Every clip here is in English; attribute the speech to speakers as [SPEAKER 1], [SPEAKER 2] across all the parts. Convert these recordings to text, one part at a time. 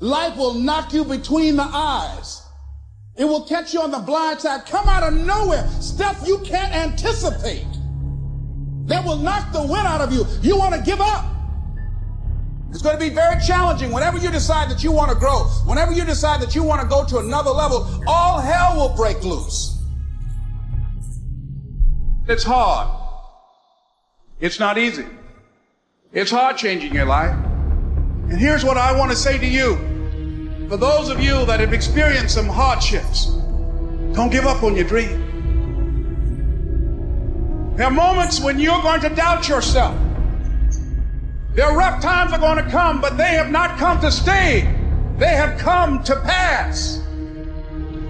[SPEAKER 1] Life will knock you between the eyes. It will catch you on the blind side, come out of nowhere, stuff you can't anticipate. That will knock the wind out of you. You want to give up. It's going to be very challenging. Whenever you decide that you want to grow, whenever you decide that you want to go to another level, all hell will break loose. It's hard. It's not easy. It's hard changing your life. And here's what I want to say to you. For those of you that have experienced some hardships, don't give up on your dream. There are moments when you're going to doubt yourself. There are rough times are going to come, but they have not come to stay. They have come to pass.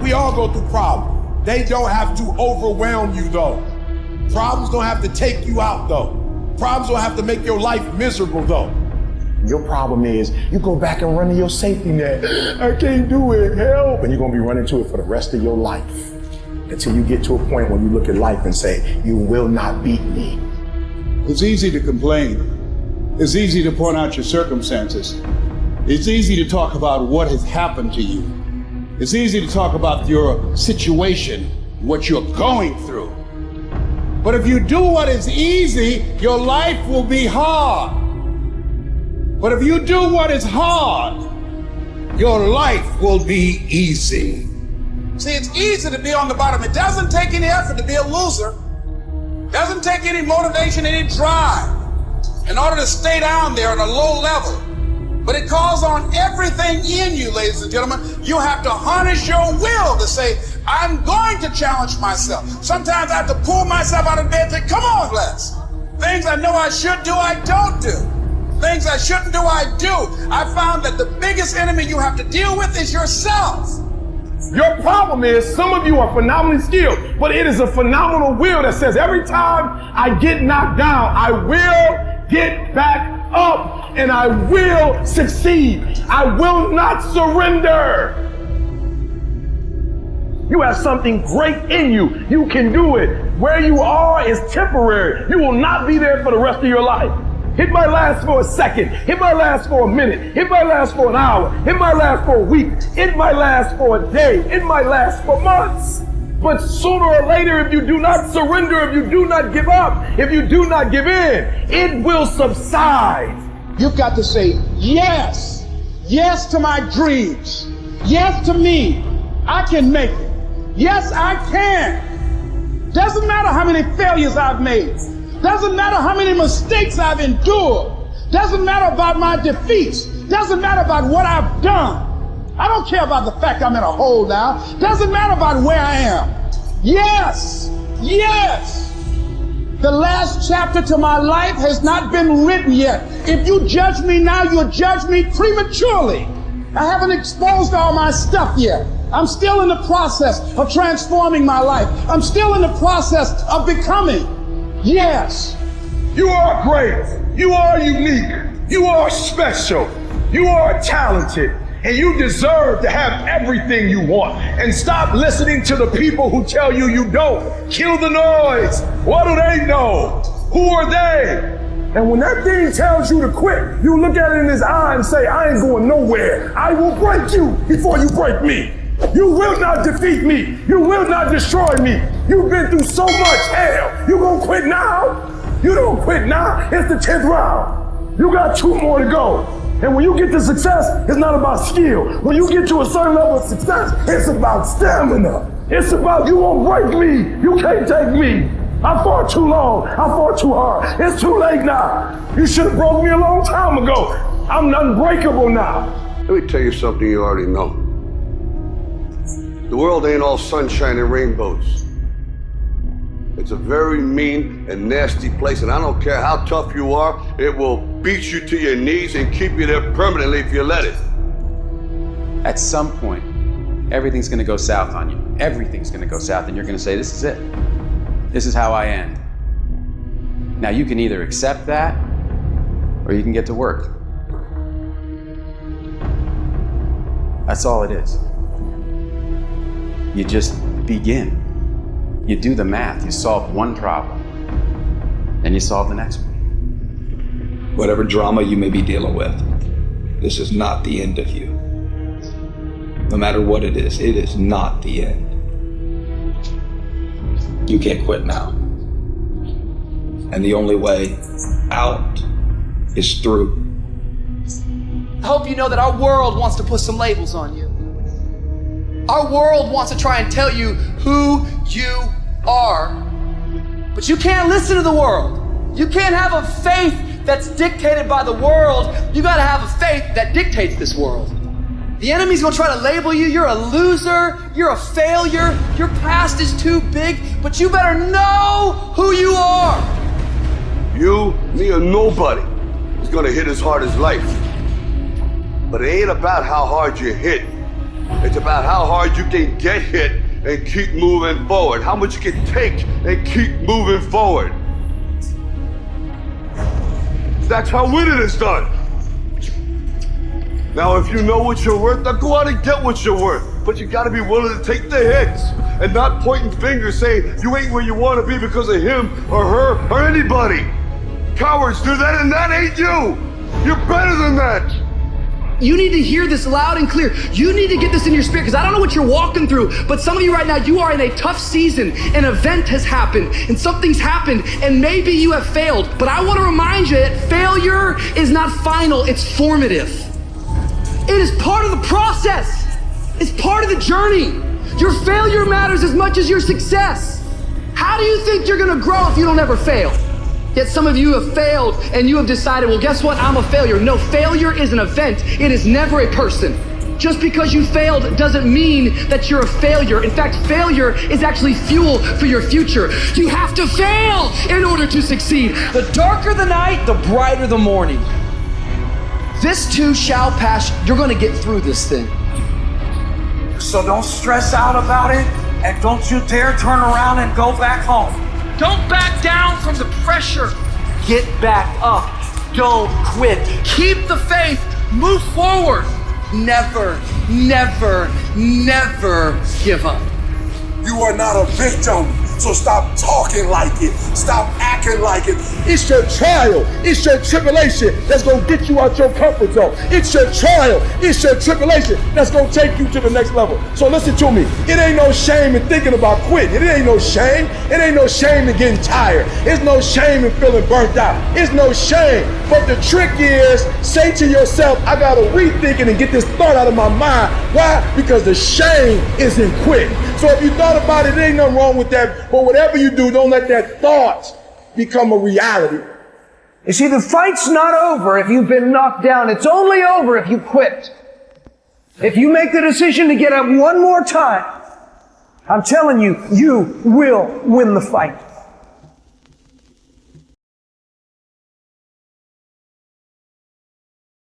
[SPEAKER 2] We all go through problems. They don't have to overwhelm you, though. Problems don't have to take you out, though. Problems don't have to make your life miserable, though. Your problem is you go back and run to your safety net. I can't do it, help. And you're going to be running to it for the rest of your life until you get to a point where you look at life and say, you will not beat me.
[SPEAKER 1] It's easy to complain. It's easy to point out your circumstances. It's easy to talk about what has happened to you. It's easy to talk about your situation, what you're going through. But if you do what is easy, your life will be hard. But if you do what is hard, your life will be easy. See, it's easy to be on the bottom. It doesn't take any effort to be a loser. It doesn't take any motivation, any drive in order to stay down there at a low level. But it calls on everything in you, ladies and gentlemen. You have to harness your will to say, I'm going to challenge myself. Sometimes I have to pull myself out of bed and say, come on, Les. Things I know I should do, I don't do. Things I shouldn't do, I do. I found that the biggest enemy you have to deal with is yourself.
[SPEAKER 2] Your problem is some of you are phenomenally skilled, but it is a phenomenal will that says every time I get knocked down, I will get back up and I will succeed. I will not surrender. You have something great in you. You can do it. Where you are is temporary. You will not be there for the rest of your life. It might last for a second. It might last for a minute. It might last for an hour. It might last for a week. It might last for a day. It might last for months. But sooner or later, if you do not surrender, if you do not give up, if you do not give in, it will subside.
[SPEAKER 1] You've got to say yes. Yes to my dreams. Yes to me. I can make it. Yes, I can. Doesn't matter how many failures I've made. Doesn't matter how many mistakes I've endured. Doesn't matter about my defeats. Doesn't matter about what I've done. I don't care about the fact I'm in a hole now. Doesn't matter about where I am. Yes, yes. The last chapter to my life has not been written yet. If you judge me now, you'll judge me prematurely. I haven't exposed all my stuff yet. I'm still in the process of transforming my life. I'm still in the process of becoming. Yes.
[SPEAKER 2] You are great. You are unique. You are special. You are talented. And you deserve to have everything you want. And stop listening to the people who tell you you don't. Kill the noise. What do they know? Who are they? And when that thing tells you to quit, you look at it in his eye and say, I ain't going nowhere. I will break you before you break me. You will not defeat me. You will not destroy me. You've been through so much hell. You gonna quit now? You don't quit now. It's the 10th round. You got 2 more to go. And when you get to success, it's not about skill. When you get to a certain level of success, it's about stamina. It's about you won't break me. You can't take me. I fought too long. I fought too hard. It's too late now. You should have broke me a long time ago. I'm unbreakable now.
[SPEAKER 3] Let me tell you something you already know. The world ain't all sunshine and rainbows. It's a very mean and nasty place, and I don't care how tough you are, it will beat you to your knees and keep you there permanently if you let it.
[SPEAKER 4] At some point, everything's gonna go south on you. Everything's gonna go south, and you're gonna say, this is it. This is how I end. Now you can either accept that, or you can get to work. That's all it is. You just begin. You do the math, you solve one problem, then you solve the next one.
[SPEAKER 5] Whatever drama you may be dealing with, this is not the end of you. no matter what it is not the end. You can't quit now. And the only way out is through.
[SPEAKER 6] I hope you know that our world wants to put some labels on you. Our world wants to try and tell you who you are. But you can't listen to the world. You can't have a faith that's dictated by the world. You gotta have a faith that dictates this world. The enemy's gonna try to label you. You're a loser. You're a failure. Your past is too big. But you better know who you are.
[SPEAKER 3] You, me, or nobody is gonna hit as hard as life. But it ain't about how hard you hit. It's about how hard you can get hit and keep moving forward. How much you can take and keep moving forward. That's how winning is done. Now, if you know what you're worth, now go out and get what you're worth. But you gotta be willing to take the hits and not pointing fingers saying you ain't where you wanna be because of him or her or anybody. Cowards do that, and that ain't you. You're better than that.
[SPEAKER 6] You need to hear this loud and clear. You need to get this in your spirit, because I don't know what you're walking through, but some of you right now, you are in a tough season. An event has happened and something's happened, and maybe you have failed. But I want to remind you that failure is not final, it's formative. It is part of the process. It's part of the journey. Your failure matters as much as your success. How do you think you're gonna grow if you don't ever fail? Yet some of you have failed and you have decided, well, guess what? I'm a failure. No, failure is an event. It is never a person. Just because you failed doesn't mean that you're a failure. In fact, failure is actually fuel for your future. You have to fail in order to succeed. The darker the night, the brighter the morning. This too shall pass. You're gonna get through this thing.
[SPEAKER 7] So don't stress out about it, and don't you dare turn around and go back home.
[SPEAKER 6] Don't back down from the pressure. Get back up. Don't quit. Keep the faith. Move forward. Never, never, never give up.
[SPEAKER 2] You are not a victim, so stop talking like it. Stop acting like it. It's your trial. It's your tribulation that's going to get you out your comfort zone. It's your trial. It's your tribulation that's going to take you to the next level. So listen to me. It ain't no shame in thinking about quitting. It ain't no shame. It ain't no shame in getting tired. It's no shame in feeling burnt out. It's no shame. But the trick is, say to yourself, I got to rethink it and get this thought out of my mind. Why? Because the shame is in quitting. So if you thought about it, there ain't nothing wrong with that. But whatever you do, don't let that thought become a reality.
[SPEAKER 7] You see, the fight's not over if you've been knocked down. It's only over if you quit. If you make the decision to get up one more time, I'm telling you, you will win the fight.